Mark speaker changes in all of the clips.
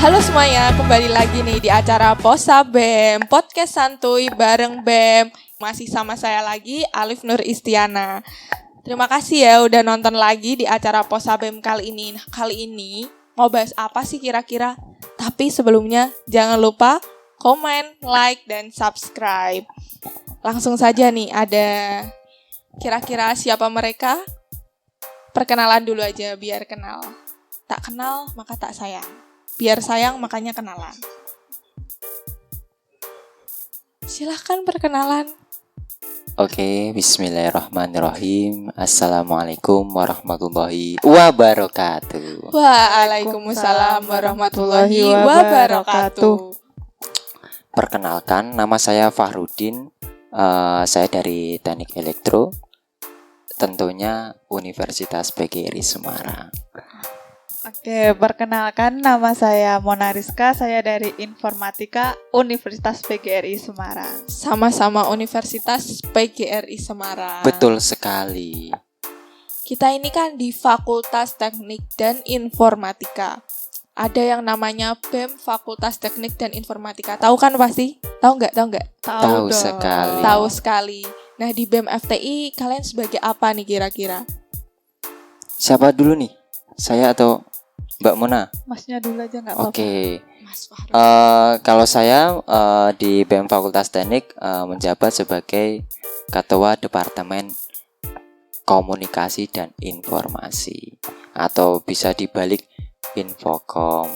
Speaker 1: Halo semuanya, kembali lagi nih di acara Posa BEM, podcast santuy bareng BEM. Masih sama saya lagi, Alif Nur Istiana. Terima kasih ya udah nonton lagi di acara Posa BEM kali ini. Nah, kali ini mau bahas apa sih kira-kira? Tapi sebelumnya jangan lupa komen, like, dan subscribe. Langsung saja nih, ada kira-kira siapa mereka? Perkenalan dulu aja biar kenal. Tak kenal maka tak sayang. Biar sayang makanya kenalan. Silahkan perkenalan.
Speaker 2: Oke, bismillahirrahmanirrahim. Assalamualaikum warahmatullahi wabarakatuh.
Speaker 1: Waalaikumsalam warahmatullahi wabarakatuh.
Speaker 2: Perkenalkan, nama saya Fahrudin. Saya dari Teknik Elektro. Tentunya Universitas PGRI Semarang.
Speaker 3: Oke, perkenalkan nama saya Mona Rizka, saya dari Informatika Universitas PGRI Semarang.
Speaker 1: Sama-sama Universitas PGRI Semarang.
Speaker 2: Betul sekali.
Speaker 1: Kita ini kan di Fakultas Teknik dan Informatika. Ada yang namanya BEM Fakultas Teknik dan Informatika. Tahu kan pasti? Tahu nggak?
Speaker 2: Tahu sekali.
Speaker 1: Tahu sekali. Nah, di BEM FTI kalian sebagai apa nih kira-kira?
Speaker 2: Siapa dulu nih? Saya atau Mbak Mona?
Speaker 3: Masnya dulu aja nggak apa-apa.
Speaker 2: Oke.
Speaker 1: Mas Fahru.
Speaker 2: Kalau saya di BEM Fakultas Teknik menjabat sebagai Ketua Departemen Komunikasi dan Informasi, atau bisa dibalik Infokom.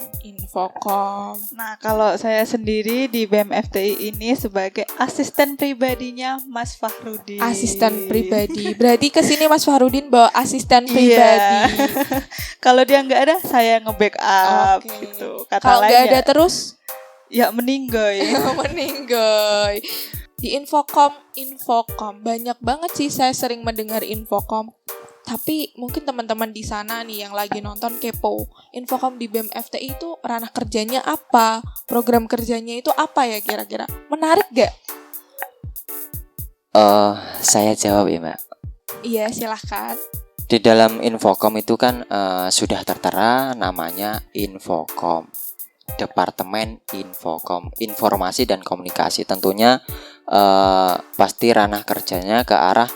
Speaker 3: Nah, kalau saya sendiri di BEM FTI ini sebagai asisten pribadinya Mas Fahrudin.
Speaker 1: Asisten pribadi. Berarti kesini Mas Fahrudin bawa asisten pribadi.
Speaker 3: Iya. Kalau dia nggak ada, saya nge-backup
Speaker 1: Oke.
Speaker 3: gitu. Kata
Speaker 1: Kalau nggak
Speaker 3: lainnya,
Speaker 1: ada terus
Speaker 3: ya meninggoy.
Speaker 1: meninggoy. Di Infokom banyak banget sih saya sering mendengar Infokom. Tapi mungkin teman-teman di sana nih yang lagi nonton kepo. Infokom di BEM FTI itu ranah kerjanya apa? Program kerjanya itu apa ya kira-kira? Menarik gak?
Speaker 2: Saya jawab ya, Mbak.
Speaker 1: Iya, silahkan.
Speaker 2: Di dalam Infokom itu kan sudah tertera namanya Infokom. Departemen Infokom, Informasi dan Komunikasi. Tentunya pasti ranah kerjanya ke arah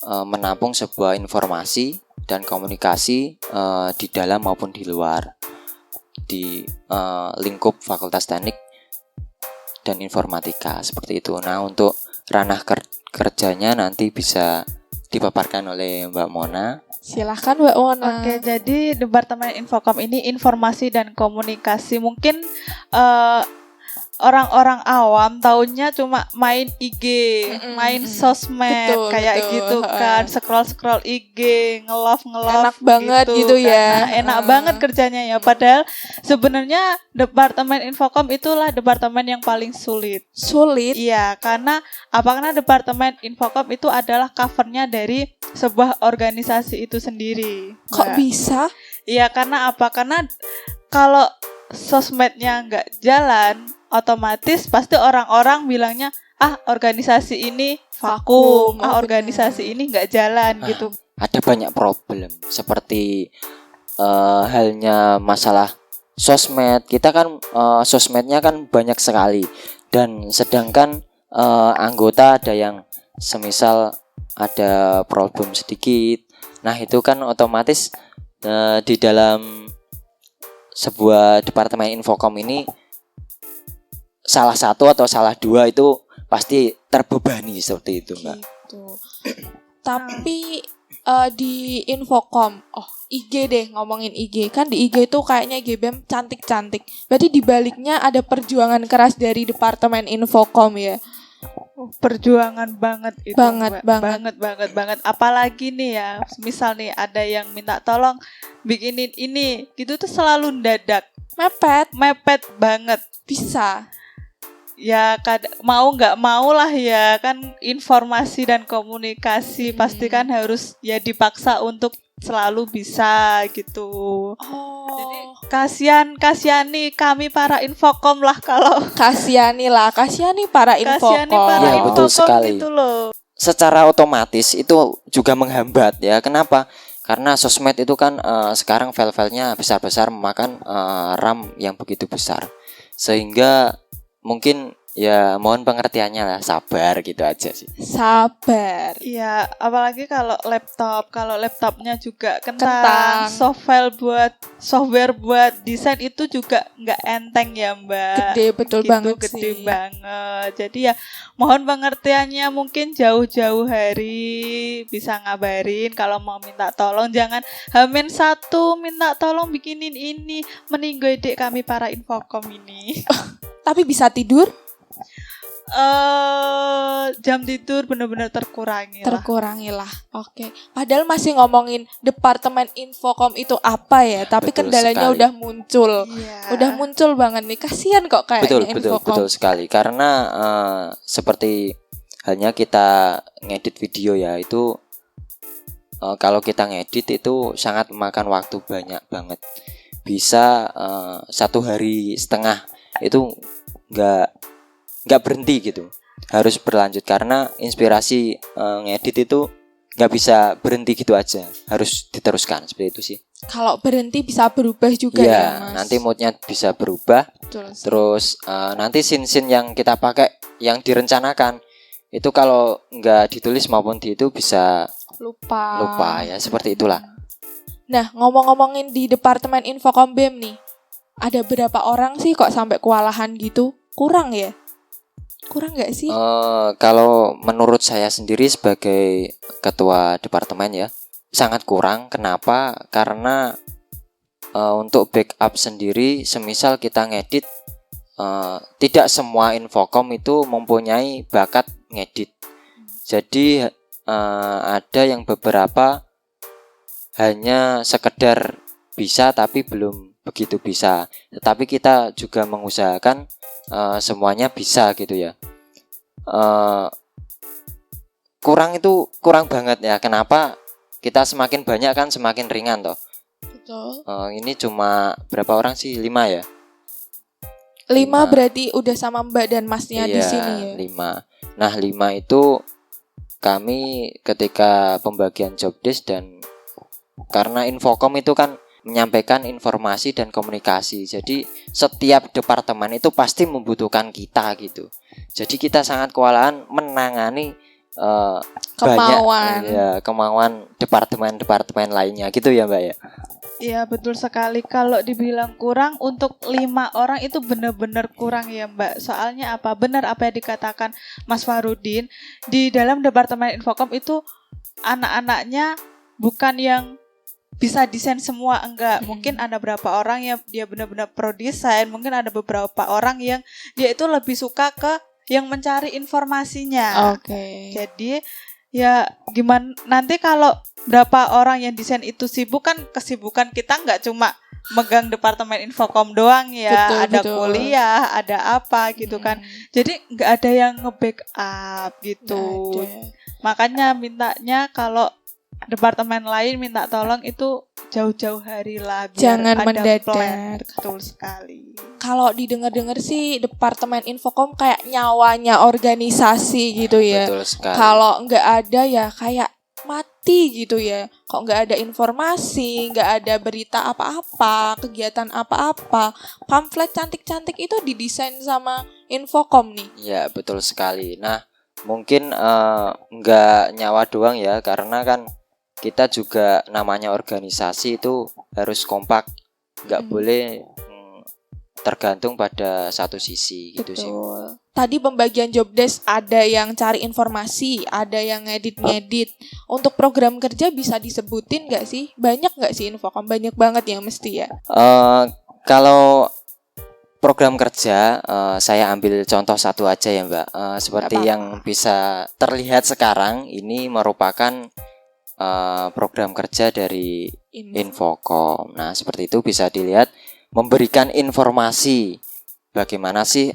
Speaker 2: menampung sebuah informasi dan komunikasi di dalam maupun di luar, di lingkup Fakultas Teknik dan Informatika, seperti itu. Nah, untuk ranah kerjanya nanti bisa dipaparkan oleh Mbak Mona.
Speaker 1: Silahkan Mbak Mona.
Speaker 3: Oke, jadi Departemen Infokom ini informasi dan komunikasi. Mungkin orang-orang awam taunya cuma main IG, main sosmed,
Speaker 1: Betul,
Speaker 3: kayak
Speaker 1: betul.
Speaker 3: gitu kan, scroll IG, nge-love
Speaker 1: Enak banget gitu ya.
Speaker 3: Nah, enak banget kerjanya ya. Padahal sebenarnya Departemen Infokom itulah departemen yang paling sulit.
Speaker 1: Sulit.
Speaker 3: Iya, karena Departemen Infokom itu adalah covernya dari sebuah organisasi itu sendiri.
Speaker 1: Kok
Speaker 3: Mbak.
Speaker 1: bisa?
Speaker 3: Iya, karena apa? Karena kalau sosmednya nggak jalan, otomatis pasti orang-orang bilangnya, organisasi ini vakum, organisasi ini nggak jalan gitu.
Speaker 2: Ada banyak problem seperti halnya masalah sosmed. Kita kan sosmednya kan banyak sekali, dan sedangkan anggota ada yang semisal ada problem sedikit. Nah, itu kan otomatis di dalam sebuah departemen Infokom ini salah satu atau salah dua itu pasti terbebani seperti itu, Mbak.
Speaker 1: Gitu. Tapi di Infokom, IG deh, ngomongin IG. Kan di IG itu kayaknya IG BEM cantik-cantik. Berarti di baliknya ada perjuangan keras dari Departemen Infokom ya.
Speaker 3: Perjuangan banget itu.
Speaker 1: Banget.
Speaker 3: Banget. Apalagi nih ya, misal nih ada yang minta tolong bikinin ini, gitu tuh selalu dadak. Mepet banget.
Speaker 1: Bisa.
Speaker 3: Ya mau nggak mau lah ya kan, informasi dan komunikasi pasti kan harus ya dipaksa untuk selalu bisa gitu. Jadi kasihani kami para Infokom lah kalau
Speaker 1: Kasihani para Infokom.
Speaker 2: Ya, betul sekali.
Speaker 3: gitu loh.
Speaker 2: Secara otomatis itu juga menghambat ya. Kenapa? Karena sosmed itu kan sekarang file-filenya besar-besar, memakan RAM yang begitu besar. Sehingga mungkin ya mohon pengertiannya lah, sabar gitu aja sih.
Speaker 1: Sabar.
Speaker 3: Iya, apalagi kalau laptopnya juga
Speaker 1: Kentang.
Speaker 3: software buat desain itu juga nggak enteng ya Mbak.
Speaker 1: Gede betul
Speaker 3: Gitu,
Speaker 1: banget
Speaker 3: gede
Speaker 1: sih.
Speaker 3: banget. Jadi ya mohon pengertiannya, mungkin jauh-jauh hari bisa ngabarin kalau mau minta tolong, jangan H-1 minta tolong bikinin ini, meninggo ide kami para Infocom ini.
Speaker 1: Tapi bisa tidur?
Speaker 3: Jam tidur benar-benar terkurangi lah.
Speaker 1: Terkurangilah. Oke. Padahal masih ngomongin Departemen Infocom itu apa ya, tapi
Speaker 2: Betul
Speaker 1: kendalanya
Speaker 2: sekali.
Speaker 1: udah muncul.
Speaker 3: Iya.
Speaker 1: Udah muncul banget nih. Kasihan kok kayaknya Infocom.
Speaker 2: Betul sekali. Karena seperti halnya kita ngedit video ya, itu kalau kita ngedit itu sangat memakan waktu banyak banget. Bisa 1,5 hari itu nggak berhenti gitu, harus berlanjut karena inspirasi ngedit itu nggak bisa berhenti gitu aja, harus diteruskan seperti itu sih.
Speaker 1: Kalau berhenti bisa berubah juga
Speaker 2: Iya,
Speaker 1: ya, Mas.
Speaker 2: nanti moodnya bisa berubah.
Speaker 1: Betul sih.
Speaker 2: Terus nanti scene-scene yang kita pakai, yang direncanakan itu kalau nggak ditulis maupun itu bisa lupa ya, seperti itulah.
Speaker 1: Nah, ngomong-ngomongin di Departemen Infocom BEM nih, ada berapa orang sih kok sampai kewalahan gitu? Kurang ya? Kurang nggak sih?
Speaker 2: Kalau menurut saya sendiri sebagai ketua departemen ya, sangat kurang. Kenapa? Karena untuk backup sendiri, semisal kita ngedit, tidak semua Infocom itu mempunyai bakat ngedit. Jadi ada yang beberapa hanya sekedar bisa tapi belum begitu bisa. Tetapi kita juga mengusahakan semuanya bisa gitu ya. Kurang banget ya. Kenapa? Kita semakin banyak kan semakin ringan toh.
Speaker 1: Betul.
Speaker 2: Ini cuma berapa orang sih? 5 ya?
Speaker 1: 5
Speaker 2: 5.
Speaker 1: berarti udah sama Mbak dan Masnya di
Speaker 2: Iya,
Speaker 1: sini ya.
Speaker 2: 5. Nah 5 itu kami ketika pembagian job desk, dan karena Infocom itu kan menyampaikan informasi dan komunikasi, jadi setiap departemen itu pasti membutuhkan kita gitu. Jadi kita sangat kewalahan menangani kemauan departemen-departemen lainnya gitu ya Mbak ya.
Speaker 3: Iya betul sekali. Kalau dibilang kurang untuk 5 orang itu benar-benar kurang ya Mbak. Soalnya apa? Benar apa yang dikatakan Mas Farudin, di dalam Departemen Infocom itu anak-anaknya bukan yang bisa desain semua, enggak. Mungkin ada beberapa orang yang dia benar-benar pro desain, mungkin ada beberapa orang yang dia itu lebih suka ke yang mencari informasinya.
Speaker 1: Oke.
Speaker 3: Jadi ya gimana nanti kalau berapa orang yang desain itu sibuk, kan kesibukan kita nggak cuma megang Departemen Infocom doang ya, ada
Speaker 1: Betul.
Speaker 3: kuliah, ada apa gitu kan. Jadi nggak ada yang nge-backup gitu.
Speaker 1: Nggak ada.
Speaker 3: Makanya mintanya kalau departemen lain minta tolong itu jauh-jauh hari lah, biar
Speaker 1: Jangan
Speaker 3: ada
Speaker 1: mendadak.
Speaker 3: plan. Betul sekali.
Speaker 1: Kalau didengar-dengar sih Departemen Infocom kayak nyawanya organisasi gitu ya.
Speaker 2: Betul sekali.
Speaker 1: Kalau nggak ada ya kayak mati gitu ya. Kok nggak ada informasi, nggak ada berita apa-apa, kegiatan apa-apa, pamflet cantik-cantik itu didesain sama Infocom nih.
Speaker 2: Ya betul sekali. Nah mungkin nggak nyawa doang ya, karena kan kita juga namanya organisasi itu harus kompak, nggak boleh tergantung pada satu sisi gitu sih.
Speaker 1: Betul. Tadi pembagian job desk ada yang cari informasi, ada yang ngedit-ngedit. Untuk program kerja bisa disebutin nggak sih? Banyak nggak sih Infocom? Banyak banget ya mesti ya.
Speaker 2: Kalau program kerja, saya ambil contoh satu aja ya Mbak. Seperti yang bisa terlihat sekarang ini merupakan program kerja dari Infocom. Nah seperti itu bisa dilihat, memberikan informasi bagaimana sih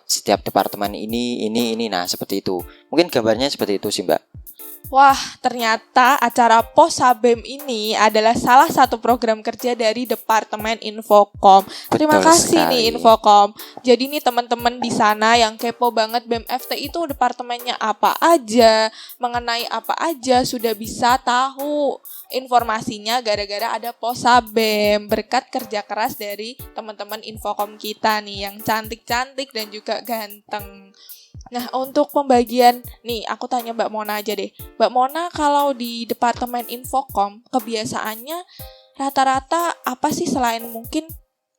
Speaker 2: setiap departemen ini. Nah seperti itu. Mungkin gambarnya seperti itu sih Mbak.
Speaker 1: Wah, ternyata acara Posabem ini adalah salah satu program kerja dari Departemen Infokom. Terima
Speaker 2: Betul
Speaker 1: kasih
Speaker 2: sekali.
Speaker 1: nih Infokom. Jadi nih teman-teman di sana yang kepo banget BEM FT itu departemennya apa aja, mengenai apa aja sudah bisa tahu informasinya gara-gara ada Posabem, berkat kerja keras dari teman-teman Infokom kita nih yang cantik-cantik dan juga ganteng. Nah, untuk pembagian, nih aku tanya Mbak Mona aja deh. Mbak Mona, kalau di Departemen Infokom, kebiasaannya rata-rata apa sih selain mungkin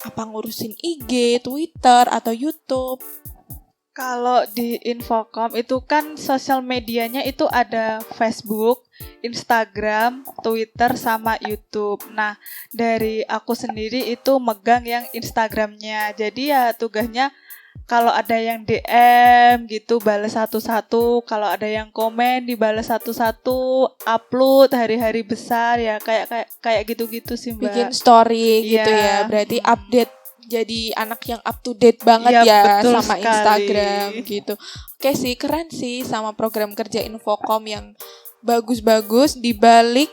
Speaker 1: apa ngurusin IG, Twitter, atau YouTube?
Speaker 3: Kalau di Infokom itu kan sosial medianya itu ada Facebook, Instagram, Twitter, sama YouTube. Nah, dari aku sendiri itu megang yang Instagramnya. Jadi ya tugasnya kalau ada yang DM gitu balas satu-satu, kalau ada yang komen dibalas satu-satu, upload hari-hari besar ya kayak gitu-gitu sih Mbak.
Speaker 1: Bikin story gitu
Speaker 3: Iya.
Speaker 1: ya. Berarti update jadi anak yang up to date banget
Speaker 3: Iya,
Speaker 1: ya
Speaker 3: betul
Speaker 1: sama
Speaker 3: sekali.
Speaker 1: Instagram gitu. Oke sih, keren sih sama program kerja Infokom yang bagus-bagus dibalik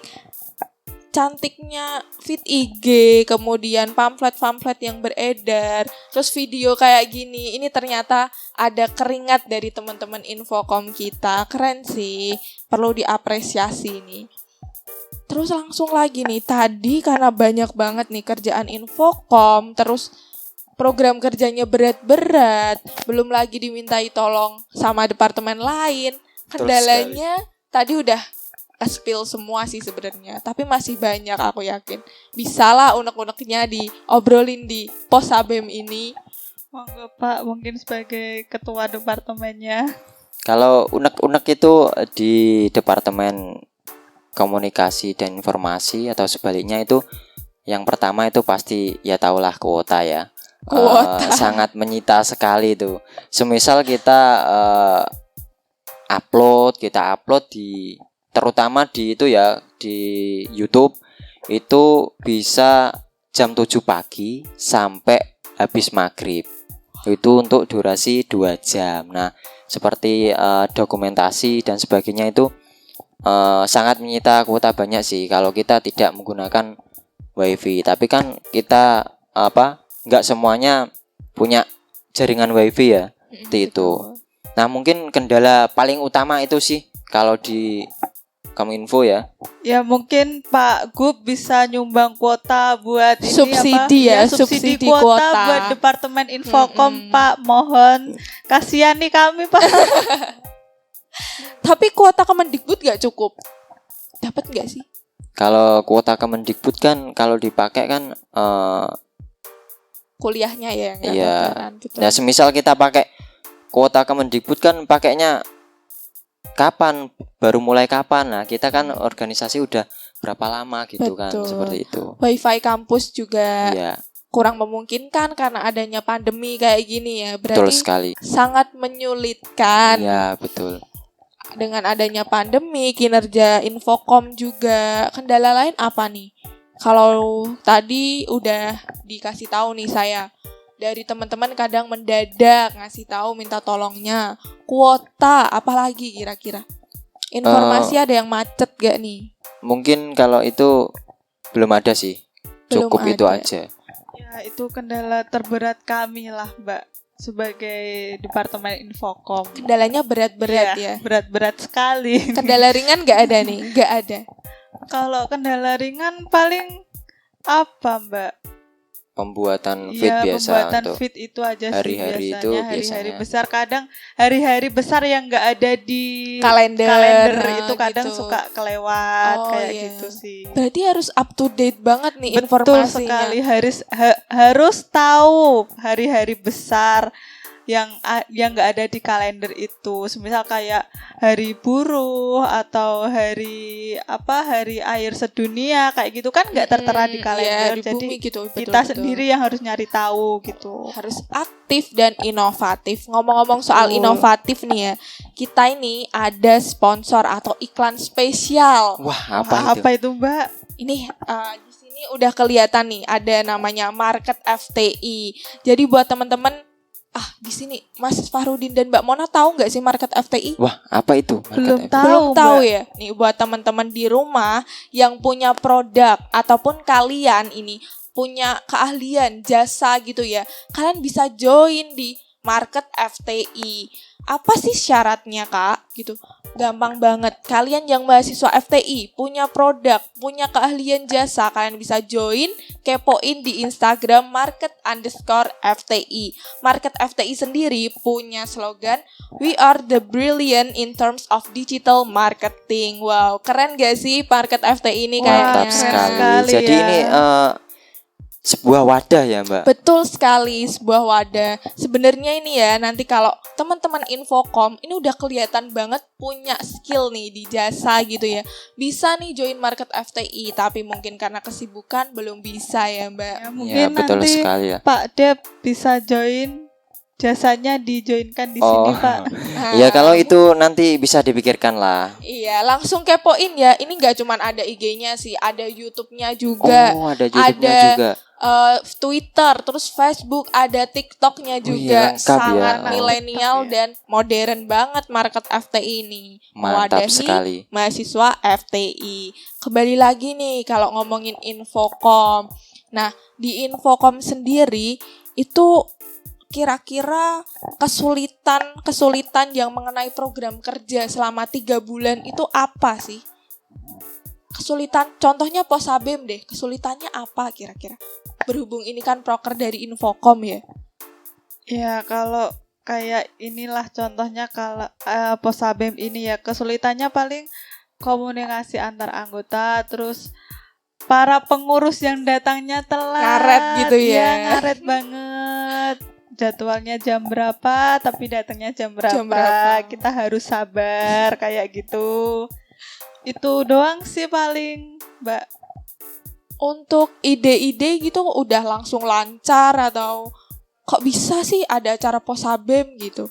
Speaker 1: cantiknya feed IG, kemudian pamflet-pamflet yang beredar, terus video kayak gini. Ini ternyata ada keringat dari teman-teman Infokom kita. Keren sih, perlu diapresiasi nih. Terus langsung lagi nih, tadi karena banyak banget nih kerjaan Infokom, terus program kerjanya berat-berat, belum lagi dimintai tolong sama departemen lain.
Speaker 2: Betul
Speaker 1: Kendalanya tadi udah spill semua sih sebenarnya, tapi masih banyak aku yakin. Bisalah unek-uneknya diobrolin di Posabem ini.
Speaker 3: Monggo Pak, mungkin sebagai ketua departemennya.
Speaker 2: Kalau unek-unek itu di Departemen Komunikasi dan Informasi atau sebaliknya itu yang pertama itu pasti ya tahulah kuota ya.
Speaker 1: Kuota.
Speaker 2: Sangat menyita sekali itu. Semisal kita upload di terutama di itu ya di YouTube itu bisa jam 7 pagi sampai habis maghrib. Itu untuk durasi 2 jam. Nah, seperti dokumentasi dan sebagainya itu sangat menyita kuota banyak sih kalau kita tidak menggunakan WiFi. Tapi kan kita nggak semuanya punya jaringan WiFi ya. Seperti itu. Nah, mungkin kendala paling utama itu sih kalau di Kominfo ya.
Speaker 3: Ya mungkin Pak Gub bisa nyumbang kuota buat ini
Speaker 1: Subsidi
Speaker 3: apa?
Speaker 1: ya, subsidi
Speaker 3: kuota
Speaker 1: kuota.
Speaker 3: buat Departemen Infokom Pak, mohon kasihan nih kami Pak.
Speaker 1: Tapi kuota Kemendikbud gak cukup? Dapat gak sih?
Speaker 2: Kalau kuota Kemendikbud kan kalau dipakai kan
Speaker 1: Kuliahnya ya yang
Speaker 2: iya.
Speaker 1: dadakan gitu.
Speaker 2: Ya semisal kita pakai kuota Kemendikbud kan pakainya kapan, baru mulai kapan. Nah, kita kan organisasi udah berapa lama gitu.
Speaker 1: Betul.
Speaker 2: Kan seperti itu.
Speaker 1: Wifi kampus juga
Speaker 2: Iya,
Speaker 1: kurang memungkinkan karena adanya pandemi kayak gini ya.
Speaker 2: betul
Speaker 1: Berarti
Speaker 2: sekali.
Speaker 1: sangat menyulitkan.
Speaker 2: Iya, betul.
Speaker 1: Dengan adanya pandemi, kinerja Infokom juga. Kendala lain apa nih? Kalau tadi udah dikasih tahu nih saya, dari teman-teman kadang mendadak ngasih tahu minta tolongnya. Kuota, apalagi kira-kira? Informasi ada yang macet gak nih?
Speaker 2: Mungkin kalau itu belum ada sih.
Speaker 1: Belum
Speaker 2: Cukup itu
Speaker 1: ada.
Speaker 2: aja.
Speaker 3: Ya itu kendala terberat kami lah Mbak sebagai Departemen Infokom.
Speaker 1: Kendalanya berat-berat ya.
Speaker 3: Berat-berat sekali.
Speaker 1: Kendala ringan gak ada nih? Gak ada.
Speaker 3: Kalau kendala ringan paling apa Mbak?
Speaker 2: Pembuatan feed
Speaker 3: Iya,
Speaker 2: biasa
Speaker 3: pembuatan
Speaker 2: untuk
Speaker 3: feed itu aja sih
Speaker 2: hari-hari
Speaker 3: biasanya.
Speaker 2: itu
Speaker 3: Hari-hari
Speaker 2: biasanya.
Speaker 3: besar, kadang hari-hari besar yang nggak ada di
Speaker 1: Kalender,
Speaker 3: itu kadang
Speaker 1: gitu.
Speaker 3: suka kelewat
Speaker 1: Oh,
Speaker 3: kayak
Speaker 1: iya.
Speaker 3: gitu sih.
Speaker 1: Berarti harus up to date banget nih
Speaker 3: Betul
Speaker 1: informasinya.
Speaker 3: sekali, harus tahu hari-hari besar yang nggak ada di kalender itu. Semisal kayak hari buruh atau hari air sedunia kayak gitu kan nggak tertera di kalender.
Speaker 1: Iya, di
Speaker 3: Jadi
Speaker 1: bumi gitu, betul,
Speaker 3: kita
Speaker 1: betul.
Speaker 3: sendiri yang harus nyari tahu gitu.
Speaker 1: Harus aktif dan inovatif. Ngomong-ngomong soal
Speaker 3: Betul.
Speaker 1: inovatif nih ya, kita ini ada sponsor atau iklan spesial.
Speaker 2: Wah,
Speaker 3: Wah,
Speaker 2: apa itu?
Speaker 3: apa itu Mbak?
Speaker 1: Ini di sini udah kelihatan nih ada namanya Market FTI. Jadi buat teman-teman di sini Mas Fahrudin dan Mbak Mona tahu nggak sih market FTI?
Speaker 2: Wah, apa itu? Market
Speaker 3: Belum
Speaker 2: FTI?
Speaker 3: tahu.
Speaker 1: Belum tahu
Speaker 3: Mbak.
Speaker 1: ya. Nih buat teman-teman di rumah yang punya produk ataupun kalian ini punya keahlian jasa gitu ya. Kalian bisa join di market FTI. Apa sih syaratnya, Kak? Gitu. Gampang banget. Kalian yang mahasiswa FTI punya produk, punya keahlian jasa, kalian bisa join, kepoin di Instagram market_FTI. Market FTI sendiri punya slogan "We are the brilliant in terms of digital marketing". Wow, keren gak sih market FTI ini
Speaker 3: Wah,
Speaker 1: kayaknya?
Speaker 2: Mantap sekali.
Speaker 3: sekali
Speaker 2: Jadi
Speaker 3: ya.
Speaker 2: ini sebuah wadah ya, Mbak.
Speaker 1: Betul sekali, sebuah wadah. Sebenarnya ini ya, nanti kalau teman-teman Infocom ini udah kelihatan banget punya skill nih di jasa gitu ya. Bisa nih join market FTI, tapi mungkin karena kesibukan belum bisa ya, Mbak.
Speaker 3: Ya,
Speaker 2: Ya,
Speaker 3: mungkin
Speaker 2: betul
Speaker 3: nanti
Speaker 2: sekali ya.
Speaker 3: Pak Dep bisa join, jasanya dijoinkan di sini, Pak.
Speaker 2: Ya kalau itu nanti bisa dipikirkan lah.
Speaker 1: Iya, langsung kepoin ya. Ini nggak cuman ada IG-nya sih, ada YouTube-nya juga.
Speaker 2: Oh, ada YouTube-nya
Speaker 1: ada
Speaker 2: juga.
Speaker 1: Twitter, terus Facebook, ada TikTok-nya
Speaker 2: Oh,
Speaker 1: juga.
Speaker 2: iya, lengkap ya.
Speaker 1: Sangat
Speaker 2: Oh.
Speaker 1: milenial dan modern banget market FTI ini.
Speaker 2: Mantap
Speaker 1: Mewadahi
Speaker 2: sekali.
Speaker 1: mahasiswa FTI. Kembali lagi nih kalau ngomongin Infocom. Nah, di Infocom sendiri itu kira-kira kesulitan yang mengenai program kerja selama 3 bulan itu apa sih? Kesulitan, contohnya Posabem deh, kesulitannya apa kira-kira? Berhubung ini kan proker dari Infocom ya.
Speaker 3: Ya, kalau kayak inilah contohnya kalau Posabem ini ya, kesulitannya paling komunikasi antar anggota, terus para pengurus yang datangnya telat.
Speaker 1: Ngaret gitu ya.
Speaker 3: Iya, ngaret banget. Jadwalnya jam berapa tapi datangnya jam berapa.
Speaker 1: Jam berapa.
Speaker 3: Kita harus sabar kayak gitu. Itu doang sih paling, Mbak.
Speaker 1: Untuk ide-ide gitu udah langsung lancar atau kok bisa sih ada acara Posabem gitu?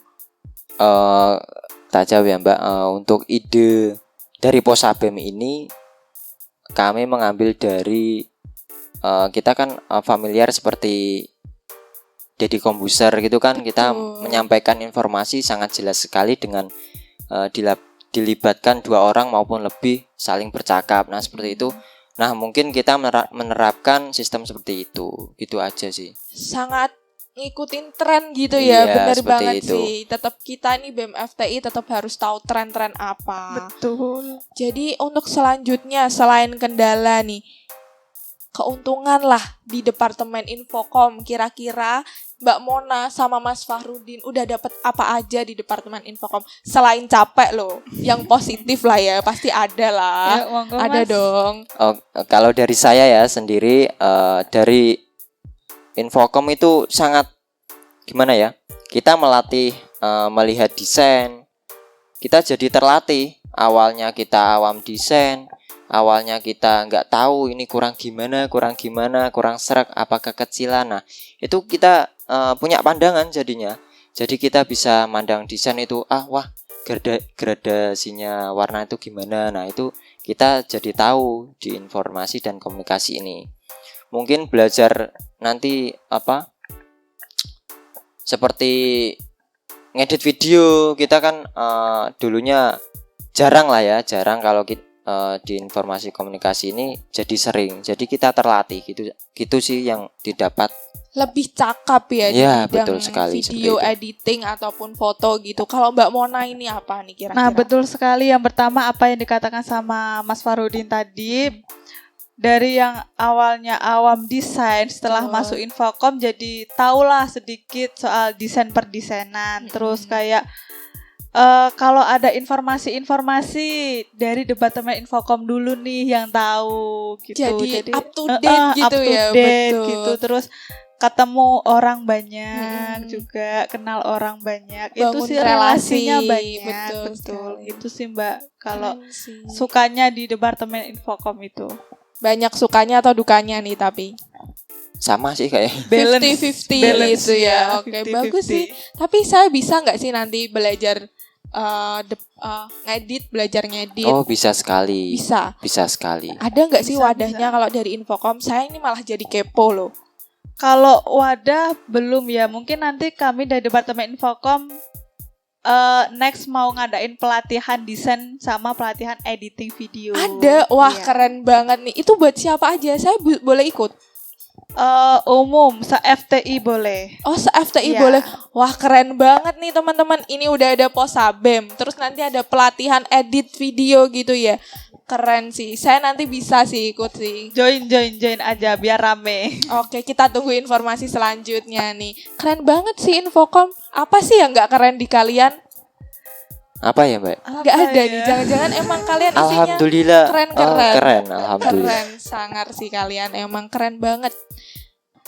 Speaker 2: Tak jawab ya, Mbak. Untuk ide dari Posabem ini kami mengambil dari kita kan familiar seperti Deddy Kombuser gitu kan, kita
Speaker 1: Betul.
Speaker 2: menyampaikan informasi sangat jelas sekali dengan dilibatkan 2 orang maupun lebih saling bercakap. Nah, seperti itu. Nah, mungkin kita menerapkan sistem seperti itu. Gitu aja sih.
Speaker 1: Sangat ngikutin tren gitu ya,
Speaker 2: Iya,
Speaker 1: bener
Speaker 2: seperti
Speaker 1: banget
Speaker 2: itu.
Speaker 1: sih. Tetap kita nih BEM FTI tetap harus tahu tren-tren apa.
Speaker 3: Betul.
Speaker 1: Jadi untuk selanjutnya selain kendala nih, keuntungan lah di Departemen Infocom, kira-kira Mbak Mona sama Mas Fahrudin udah dapat apa aja di Departemen Infocom selain capek loh, yang positif lah ya, pasti ada lah.
Speaker 3: Ya, monggo,
Speaker 1: Ada
Speaker 3: Mas.
Speaker 1: dong.
Speaker 2: Kalau dari saya ya sendiri, dari Infocom itu sangat gimana ya? Kita melatih melihat desain. Kita jadi terlatih. Awalnya kita awam desain, awalnya kita nggak tahu ini kurang gimana, kurang serak, apa kekecilan. Nah, itu kita punya pandangan jadinya. Jadi kita bisa mandang desain itu, wah gradasinya warna itu gimana. Nah, itu kita jadi tahu di informasi dan komunikasi ini. Mungkin belajar nanti seperti ngedit video, kita kan dulunya jarang kalau di informasi komunikasi ini jadi sering. Jadi kita terlatih gitu sih yang didapat.
Speaker 1: Lebih cakap ya di
Speaker 2: Ya,
Speaker 1: bidang
Speaker 2: betul sekali,
Speaker 1: video
Speaker 2: seperti itu.
Speaker 1: editing ataupun foto gitu. Kalau Mbak Mona ini apa nih kira-kira?
Speaker 3: Nah, betul sekali. Yang pertama apa yang dikatakan sama Mas Fahrudin tadi, dari yang awalnya awam desain, setelah
Speaker 1: Betul.
Speaker 3: masuk Infocom jadi tahulah sedikit soal desain perdesainan. Terus kayak kalau ada informasi-informasi dari Departemen Infocom dulu nih yang tahu gitu.
Speaker 1: Jadi up to date gitu
Speaker 3: up to
Speaker 1: ya,
Speaker 3: date
Speaker 1: betul.
Speaker 3: gitu. Terus ketemu orang banyak juga, kenal orang banyak. Itu
Speaker 1: Bangun
Speaker 3: sih relasinya
Speaker 1: relasi,
Speaker 3: banyak.
Speaker 1: betul
Speaker 3: Betul.
Speaker 1: sekali.
Speaker 3: Itu sih, Mbak. Kalau
Speaker 1: Keren sih.
Speaker 3: sukanya di Departemen Infocom itu.
Speaker 1: Banyak sukanya atau dukanya nih tapi
Speaker 2: Sama sih kayak.
Speaker 1: 50-50
Speaker 3: Balance,
Speaker 1: gitu
Speaker 3: ya,
Speaker 1: ya. Oke,
Speaker 3: 50-50.
Speaker 1: bagus sih. Tapi saya bisa nggak sih nanti belajar belajar ngedit?
Speaker 2: Oh, bisa sekali.
Speaker 1: Bisa.
Speaker 2: Bisa sekali.
Speaker 1: Ada nggak sih
Speaker 3: Bisa,
Speaker 1: wadahnya kalau dari Infocom? Saya ini malah jadi kepo loh.
Speaker 3: Kalau wadah belum ya. Mungkin nanti kami dari Departemen Infokom next mau ngadain pelatihan desain sama pelatihan editing video.
Speaker 1: Ada, wah
Speaker 3: Iya.
Speaker 1: keren banget nih. Itu buat siapa aja? Saya boleh ikut?
Speaker 3: Umum, se-FTI boleh.
Speaker 1: Oh, se-FTI
Speaker 3: Iya.
Speaker 1: boleh. Wah, keren banget nih teman-teman. Ini udah ada Posabem. Terus nanti ada pelatihan edit video gitu ya. Keren sih. Saya nanti bisa sih ikut sih.
Speaker 3: Join aja biar rame.
Speaker 1: Oke, kita tunggu informasi selanjutnya nih. Keren banget sih Infokom. Apa sih yang nggak keren di kalian?
Speaker 2: Apa ya, Mbak?
Speaker 1: Nggak ada nih. Jangan-jangan emang kalian isinya
Speaker 2: Alhamdulillah.
Speaker 1: keren-keren.
Speaker 2: Oh, keren, alhamdulillah.
Speaker 1: keren, sangar sih kalian. Emang keren banget.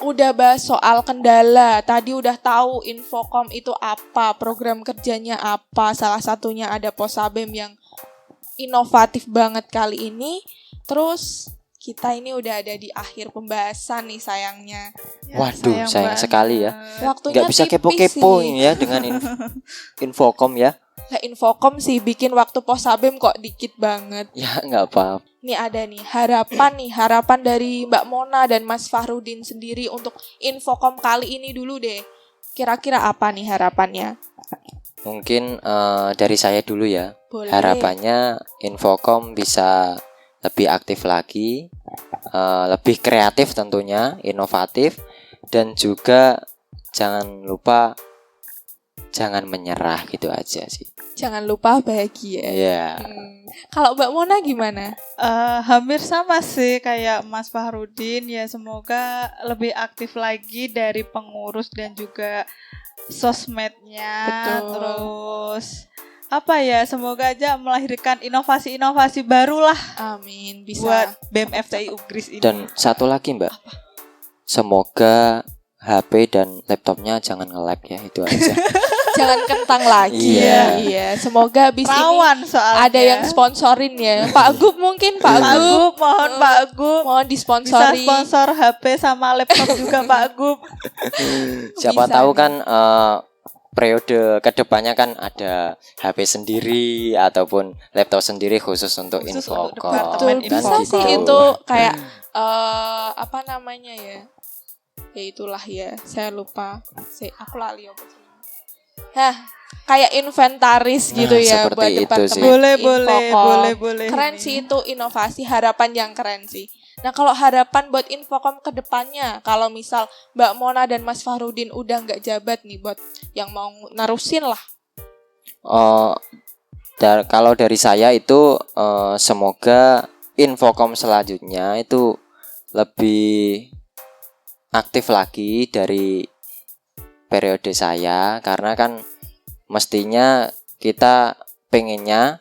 Speaker 1: Udah bahas soal kendala. Tadi udah tahu Infokom itu apa, program kerjanya apa. Salah satunya ada Posabem yang inovatif banget kali ini. Terus kita ini udah ada di akhir pembahasan nih sayangnya.
Speaker 2: Waduh, sayang
Speaker 3: banget.
Speaker 2: sekali ya.
Speaker 1: Waktunya
Speaker 2: Nggak bisa
Speaker 1: tipis
Speaker 2: kepo-kepo
Speaker 1: sih.
Speaker 2: ini ya dengan Infokom ya.
Speaker 1: Lah Infokom sih bikin waktu Posabem kok dikit banget.
Speaker 2: Ya nggak apa.
Speaker 1: Nih ada nih harapan dari Mbak Mona dan Mas Fahrudin sendiri untuk Infokom kali ini dulu deh. Kira-kira apa nih harapannya?
Speaker 2: Mungkin dari saya dulu ya.
Speaker 1: Boleh.
Speaker 2: Harapannya Infokom bisa lebih aktif lagi, lebih kreatif tentunya, inovatif, dan juga jangan lupa jangan menyerah gitu aja sih.
Speaker 1: Jangan lupa bahagia.
Speaker 2: Iya.
Speaker 1: Kalau Mbak Mona gimana?
Speaker 3: Hampir sama sih kayak Mas Fahrudin ya, semoga lebih aktif lagi dari pengurus dan juga sosmednya.
Speaker 1: Betul.
Speaker 3: Terus apa ya, semoga aja melahirkan inovasi-inovasi baru lah
Speaker 1: Amin, bisa.
Speaker 3: buat BEM FTI Ugris ini.
Speaker 2: Dan satu lagi Mbak, semoga HP dan laptopnya jangan nge-lag ya, itu aja.
Speaker 1: Jangan kentang lagi.
Speaker 2: Iya.
Speaker 1: Iya, semoga habis ini
Speaker 3: Rawan soalnya.
Speaker 1: ada yang sponsorin ya. Pak Gup mungkin, Pak
Speaker 3: Pak
Speaker 1: Gup.
Speaker 3: Gup, mohon Pak Gup.
Speaker 1: Mohon
Speaker 3: Bisa
Speaker 1: disponsori.
Speaker 3: sponsor HP sama laptop juga Pak Gup.
Speaker 2: Siapa
Speaker 1: Bisa
Speaker 2: tahu
Speaker 1: nih.
Speaker 2: kan periode kedepannya kan ada HP sendiri ataupun laptop sendiri khusus untuk
Speaker 3: Khusus untuk
Speaker 2: Infokom.
Speaker 3: Departemen
Speaker 1: Betul, bisa
Speaker 3: Infokom.
Speaker 1: sih itu kayak apa namanya ya? Ya itulah ya, saya lupa. Aku lali apa sih? Kayak inventaris
Speaker 2: Nah,
Speaker 1: gitu ya
Speaker 2: seperti
Speaker 1: buat
Speaker 2: itu
Speaker 1: departemen
Speaker 2: sih.
Speaker 3: Boleh.
Speaker 1: Keren
Speaker 3: ini.
Speaker 1: sih itu inovasi, harapan yang keren sih. Nah kalau harapan buat Infokom ke depannya, kalau misal Mbak Mona dan Mas Fahrudin udah nggak jabat nih, buat yang mau narusin lah.
Speaker 2: Kalau dari saya itu semoga Infokom selanjutnya itu lebih aktif lagi dari periode saya, karena kan mestinya kita pengennya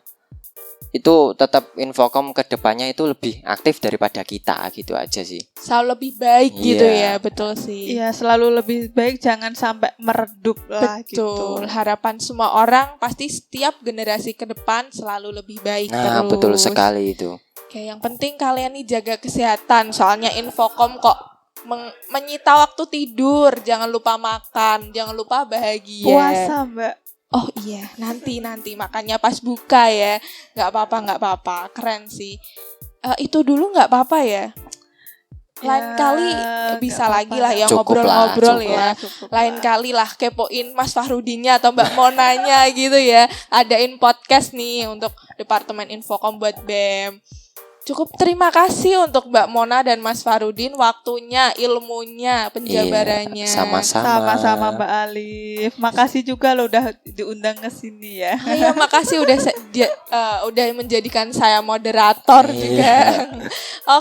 Speaker 2: itu tetap Infokom ke depannya itu lebih aktif daripada kita gitu aja sih.
Speaker 1: Selalu lebih baik gitu
Speaker 2: Iya.
Speaker 1: ya, betul sih.
Speaker 3: Iya, selalu lebih baik, jangan sampai meredup lah
Speaker 1: Betul,
Speaker 3: gitu.
Speaker 1: harapan semua orang pasti setiap generasi ke depan selalu lebih baik
Speaker 2: Nah,
Speaker 1: terus.
Speaker 2: betul sekali itu.
Speaker 1: Oke, yang penting kalian nih jaga kesehatan. Soalnya Infokom kok menyita waktu tidur. Jangan lupa makan, jangan lupa bahagia.
Speaker 3: Puasa, Mbak.
Speaker 1: Oh iya, nanti makannya pas buka ya. Nggak apa-apa. Keren sih. Itu dulu nggak apa-apa ya. Lain
Speaker 3: Ya,
Speaker 1: kali
Speaker 3: nggak
Speaker 1: bisa
Speaker 3: apa-apa.
Speaker 1: lagi lah yang
Speaker 2: Cukup lah,
Speaker 1: ngobrol-ngobrol
Speaker 2: cukup.
Speaker 1: ya.
Speaker 3: Cukup
Speaker 1: Lain
Speaker 3: lah.
Speaker 1: kali lah kepoin Mas Fahrudinnya atau Mbak Monanya gitu ya. Adain podcast nih untuk Departemen Infokom buat BEM. Cukup terima kasih untuk Mbak Mona dan Mas Fahrudin, waktunya, ilmunya, penjabarannya.
Speaker 2: Iya, sama-sama.
Speaker 3: Sama-sama Mbak Alif. Makasih juga lo udah diundang ke sini ya.
Speaker 1: Iya, makasih udah menjadikan saya moderator
Speaker 2: Iya.
Speaker 1: juga.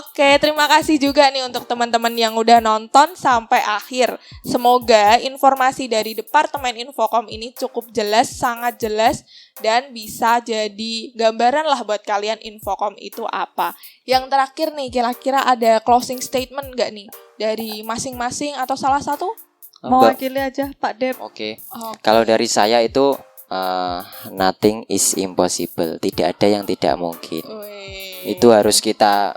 Speaker 1: Oke, terima kasih juga nih untuk teman-teman yang udah nonton sampai akhir. Semoga informasi dari Departemen Infokom ini cukup jelas, sangat jelas, dan bisa jadi gambaran lah buat kalian Infokom itu apa. Yang terakhir nih, kira-kira ada closing statement nggak nih dari masing-masing atau salah satu?
Speaker 3: Mewakili aja Pak Dep.
Speaker 2: Oke.
Speaker 1: Oke.
Speaker 2: Kalau dari saya itu nothing is impossible. Tidak ada yang tidak mungkin.
Speaker 1: Wih.
Speaker 2: Itu harus kita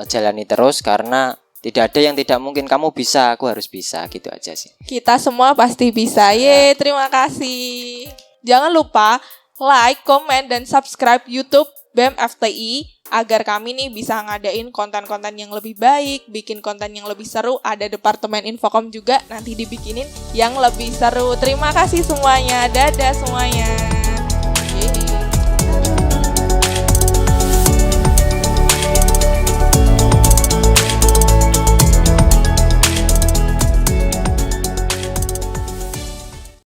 Speaker 2: jalani terus, karena tidak ada yang tidak mungkin. Kamu bisa, aku harus bisa, gitu aja sih.
Speaker 1: Kita semua pasti bisa. Terima kasih. Jangan lupa like, comment, dan subscribe YouTube BEM FTI agar kami nih bisa ngadain konten-konten yang lebih baik, bikin konten yang lebih seru. Ada Departemen Infokom juga nanti dibikinin yang lebih seru. Terima kasih semuanya. Dadah semuanya.